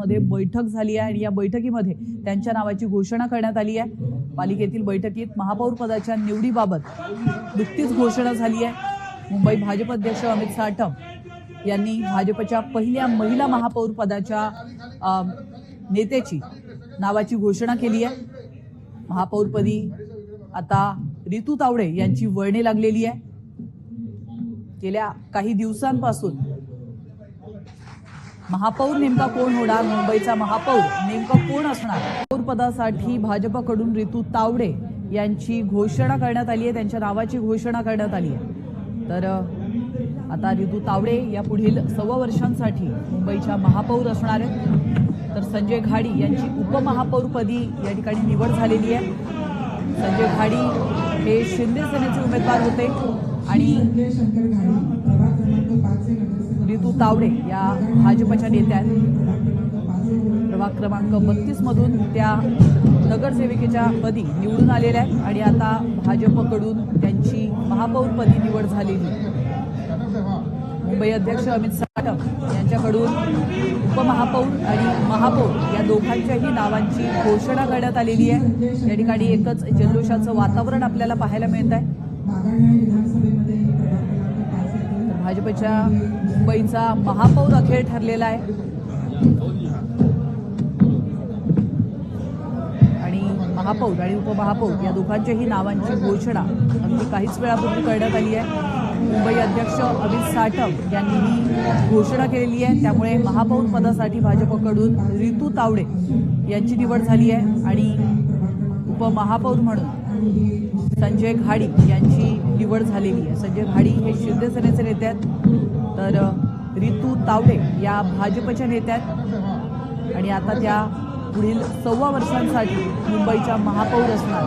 मध्ये बैठक झाली आहे आणि या बैठकीमध्ये त्यांच्या नावाची घोषणा करण्यात आली आहे। पालिकेतील बैठकीत महापौर पदाच्या निवडीबाबत नुकतीच घोषणा झाली आहे। मुंबई भाजप अध्यक्ष अमित साटम यांनी भाजपच्या पहिल्या महिला महापौर पदाच्या नेत्याची नावाची घोषणा केली आहे। महापौरपदी आता रितू तावडे यांची वळणे लागलेली आहे। गेल्या काही दिवसांपासून महापौर नेमका कोण होणार, मुंबईचा महापौर नेमका कोण असणार, महापौर पदासाठी भाजपकडून रितू तावडे यांची घोषणा करण्यात आली आहे, त्यांच्या नावाची घोषणा करण्यात आली आहे। तर आता रितू तावडे या पुढील 1.25 वर्षांसाठी मुंबईच्या महापौर असणार आहेत। तर संजय घाडी यांची उपमहापौरपदी या ठिकाणी निवड झालेली आहे। संजय घाडी हे शिंदे सेनेचे उमेदवार होते आणि रितू तावडे या भाजपच्या नेत्या आहेत। प्रभाग क्रमांक 32 मधून त्या नगरसेविकेच्या पदी निवडून आलेल्या आहेत आणि आता भाजपकडून त्यांची महापौरपदी निवड झालेली। मुंबई अध्यक्ष अमित साटम यांच्याकडून उपमहापौर आणि महापौर या दोघांच्याही नावांची घोषणा करण्यात आलेली आहे। या ठिकाणी एकच जल्लोषाचं वातावरण आपल्याला पाहायला मिळत आहे। भाजपच्या मुंबईचा महापौर अखेर ठरलेला आहे आणि महापौर आणि उपमहापौर या दोघांच्याही नावांची घोषणा अगदी काहीच वेळापूर्वी करण्यात आली आहे। मुंबई अध्यक्ष अमित साटम यांनी ही घोषणा केलेली आहे। त्यामुळे महापौर पदासाठी भाजपकडून रितू तावडे यांची निवड झाली आहे आणि उपमहापौर म्हणून संजय घाडी यांची निवड झालेली आहे। संजय घाडी हे शिंदे सेनेचे नेते आहेत, तर रितू तावडे या भाजपच्या नेत्या आहेत आणि आता त्या पुढील 1.25 वर्षांसाठी मुंबईच्या महापौर असणार।